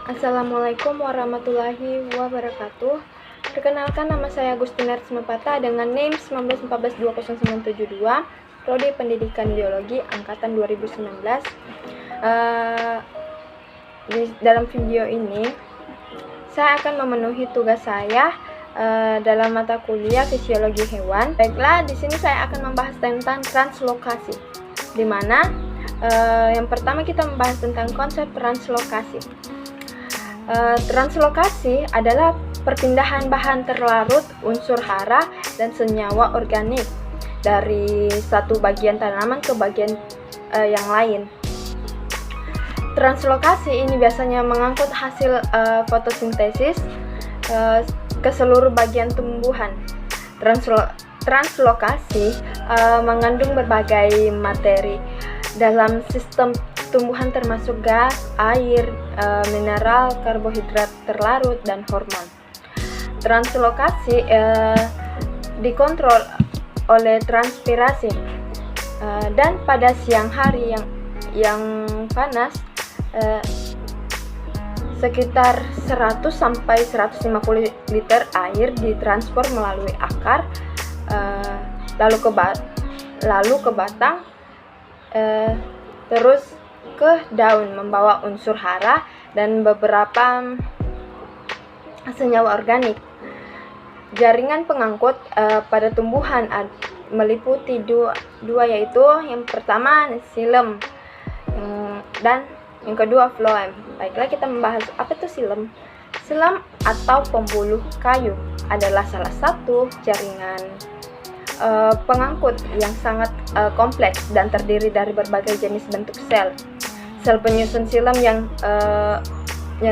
Assalamualaikum warahmatullahi wabarakatuh. Perkenalkan, nama saya Agustina Rismapata dengan NIM 1914-20972, Prodi Pendidikan Biologi Angkatan 2019. Dalam video ini, saya akan memenuhi tugas saya dalam mata kuliah Fisiologi Hewan. Baiklah, di sini saya akan membahas tentang translokasi, di mana yang pertama kita membahas tentang konsep translokasi. Translokasi adalah perpindahan bahan terlarut, unsur hara, dan senyawa organik dari satu bagian tanaman ke bagian yang lain. Translokasi ini biasanya mengangkut hasil fotosintesis ke seluruh bagian tumbuhan. Translokasi mengandung berbagai materi dalam sistem tumbuhan, termasuk gas, air, mineral, karbohidrat terlarut, dan hormon. Translokasi dikontrol oleh transpirasi, dan pada siang hari yang panas, sekitar 100 sampai 150 liter air ditransfer melalui akar, lalu ke batang, terus ke daun, membawa unsur hara dan beberapa senyawa organik. Jaringan pengangkut pada tumbuhan meliputi dua, yaitu yang pertama xilem dan yang kedua floem. Baiklah, kita membahas apa itu xilem. Xilem atau pembuluh kayu adalah salah satu jaringan pengangkut yang sangat kompleks dan terdiri dari berbagai jenis bentuk sel. Sel penyusun xilem yang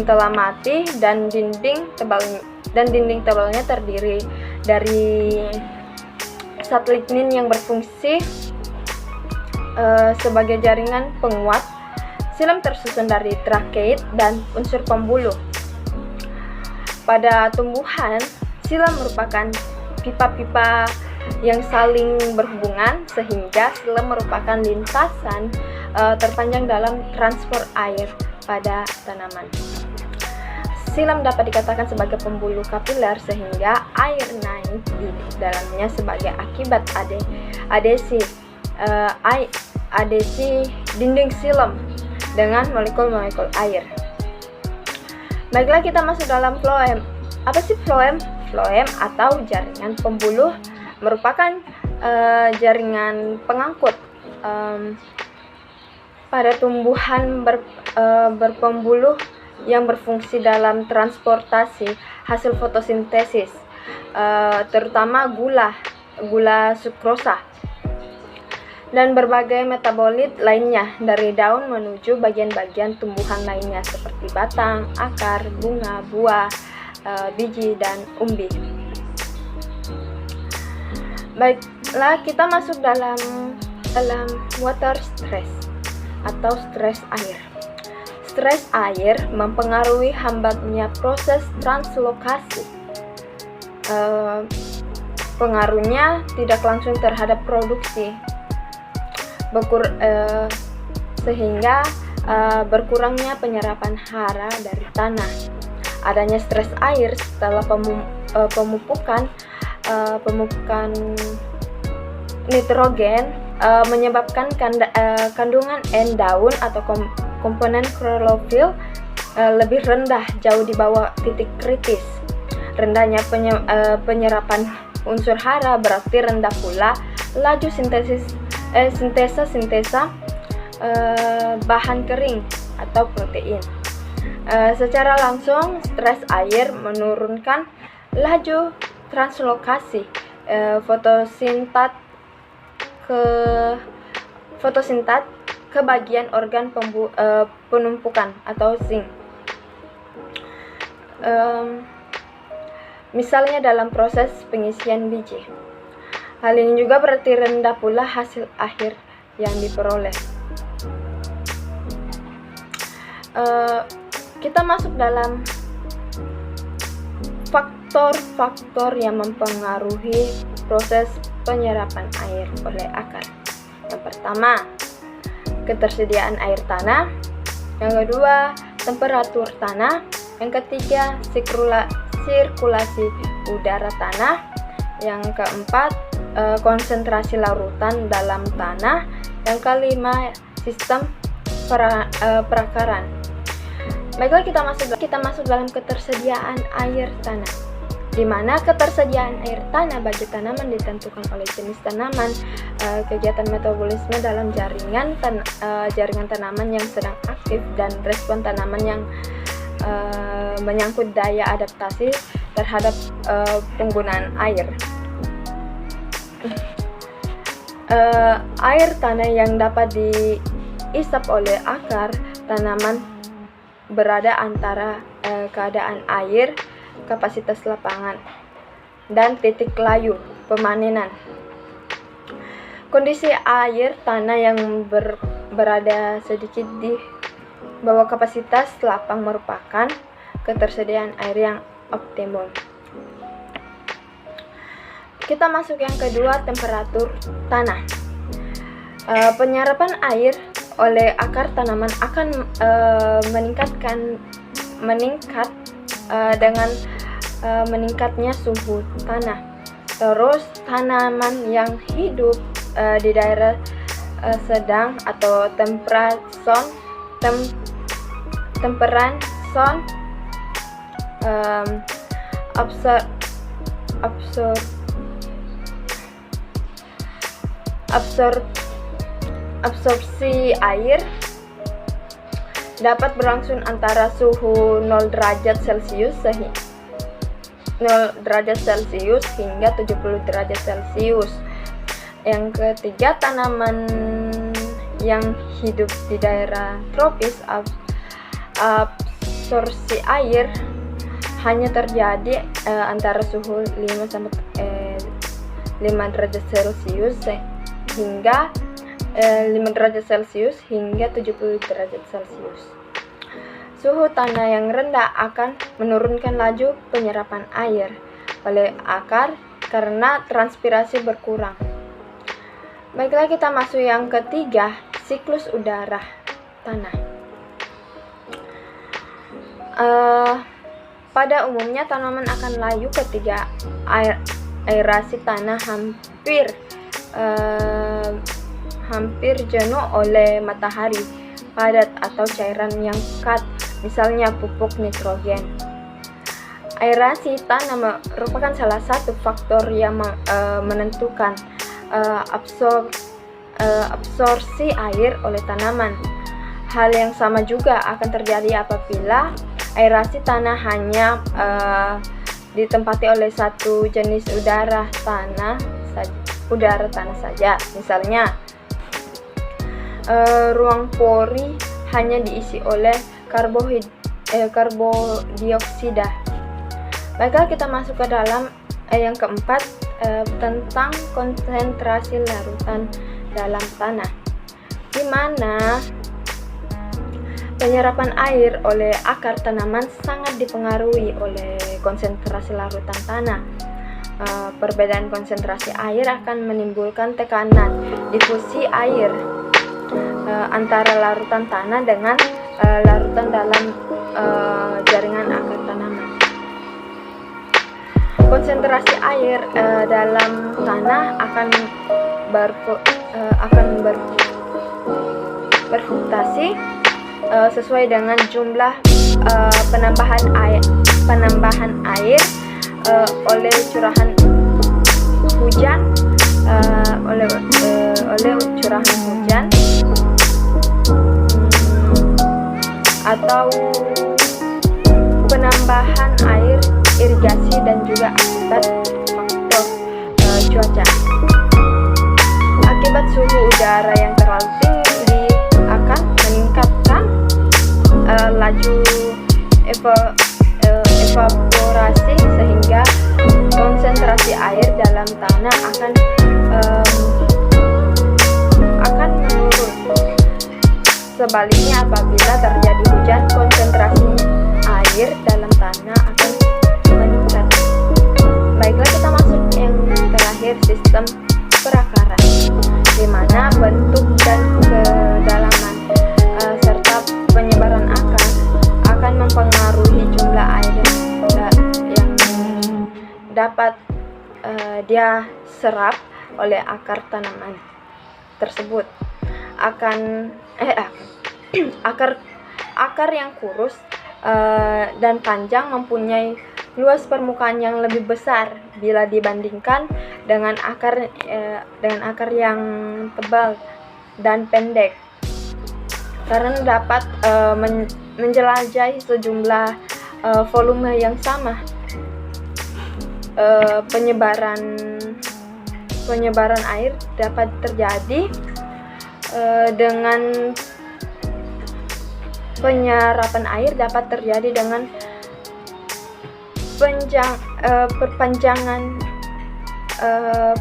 telah mati dan dinding tebalnya terdiri dari zat lignin yang berfungsi sebagai jaringan penguat. Xilem tersusun dari trakeid dan unsur pembuluh. Pada tumbuhan, xilem merupakan pipa-pipa yang saling berhubungan, sehingga xilem merupakan lintasan terpanjang dalam transfer air pada tanaman. Xilem dapat dikatakan sebagai pembuluh kapiler, sehingga air naik di dalamnya sebagai akibat adesi dinding xilem dengan molekul-molekul air. Baiklah, kita masuk dalam floem. Apa sih floem? Floem atau jaringan pembuluh merupakan jaringan pengangkut pada tumbuhan berpembuluh yang berfungsi dalam transportasi hasil fotosintesis, terutama gula sukrosa, dan berbagai metabolit lainnya dari daun menuju bagian-bagian tumbuhan lainnya seperti batang, akar, bunga, buah, biji, dan umbi. Baiklah, kita masuk dalam water stress atau stres air. Stres air mempengaruhi hambatnya proses translokasi. Pengaruhnya tidak langsung terhadap produksi, sehingga berkurangnya penyerapan hara dari tanah. Adanya stres air setelah pemupukan nitrogen menyebabkan kandungan N daun atau komponen klorofil lebih rendah, jauh di bawah titik kritis. Rendahnya penyerapan unsur hara berarti rendah pula laju sintesa bahan kering atau protein. Secara langsung, stres air menurunkan laju translokasi fotosintat ke bagian organ penumpukan atau zinc. Misalnya dalam proses pengisian biji. Hal ini juga berarti rendah pula hasil akhir yang diperoleh. Kita masuk dalam faktor-faktor yang mempengaruhi proses penyerapan air oleh akar. Yang pertama, ketersediaan air tanah. Yang kedua, temperatur tanah. Yang ketiga, sirkulasi udara tanah. Yang keempat, konsentrasi larutan dalam tanah. Yang kelima, sistem perakaran. Baiklah, kita masuk dalam ketersediaan air tanah, di mana ketersediaan air tanah bagi tanaman ditentukan oleh jenis tanaman, kegiatan metabolisme dalam jaringan tanaman yang sedang aktif, dan respon tanaman yang menyangkut daya adaptasi terhadap penggunaan air. Air tanah yang dapat diisap oleh akar tanaman berada antara keadaan air, kapasitas lapangan, dan titik layu pemanenan. Kondisi air tanah yang berada sedikit di bawah kapasitas lapang merupakan ketersediaan air yang optimum. Kita masuk yang kedua, temperatur tanah. Penyerapan air oleh akar tanaman akan meningkat dengan meningkatnya suhu tanah. Terus tanaman yang hidup di daerah sedang atau temperate zone absorpsi air dapat berlangsung antara suhu 0 derajat Celcius hingga 70 derajat Celcius. Yang ketiga, tanaman yang hidup di daerah tropis, absorpsi air hanya terjadi antara suhu 5 derajat Celcius hingga 5 derajat Celcius hingga 70 derajat Celcius. Suhu tanah yang rendah akan menurunkan laju penyerapan air oleh akar karena transpirasi berkurang. Baiklah, kita masuk yang ketiga, siklus udara tanah. Pada umumnya tanaman akan layu ketika aerasi tanah hampir jenuh oleh matahari padat atau cairan yang pekat, misalnya pupuk nitrogen. Aerasi tanah merupakan salah satu faktor yang menentukan absorpsi air oleh tanaman. Hal yang sama juga akan terjadi apabila aerasi tanah hanya ditempati oleh satu jenis udara tanah saja. Misalnya, ruang pori hanya diisi oleh karbodioksida. Baiklah, kita masuk ke dalam yang keempat, tentang konsentrasi larutan dalam tanah, di mana penyerapan air oleh akar tanaman sangat dipengaruhi oleh konsentrasi larutan tanah. Perbedaan konsentrasi air akan menimbulkan tekanan difusi air antara larutan tanah dengan larutan dalam jaringan akar tanaman. Konsentrasi air dalam tanah akan berfluktuasi sesuai dengan jumlah penambahan air oleh curahan hujan atau penambahan air irigasi dan juga akibat faktor cuaca. Akibat suhu udara yang terlalu tinggi akan meningkatkan laju evaporasi sehingga konsentrasi air dalam tanah akan menurun. Sebaliknya, apabila terjadi hujan, konsentrasi air dalam tanah akan meningkat. Baiklah, kita masuk yang terakhir, sistem perakaran, di mana bentuk dan kedalaman serta penyebaran akar dapat dia serap oleh akar tanaman tersebut. Akar yang kurus dan panjang mempunyai luas permukaan yang lebih besar bila dibandingkan dengan akar yang tebal dan pendek, karena dapat menjelajahi sejumlah volume yang sama. Penyebaran air dapat terjadi dengan penyerapan air dapat terjadi dengan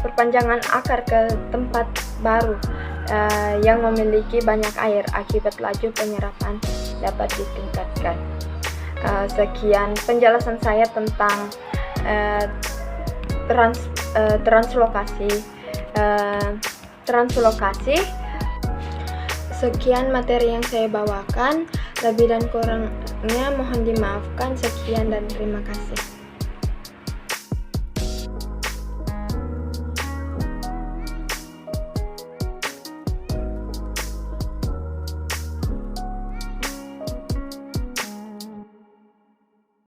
perpanjangan akar ke tempat baru yang memiliki banyak air. Akibat laju penyerapan dapat ditingkatkan. Sekian penjelasan saya tentang translokasi. Sekian materi yang saya bawakan. Lebih dan kurangnya mohon dimaafkan. Sekian dan terima kasih.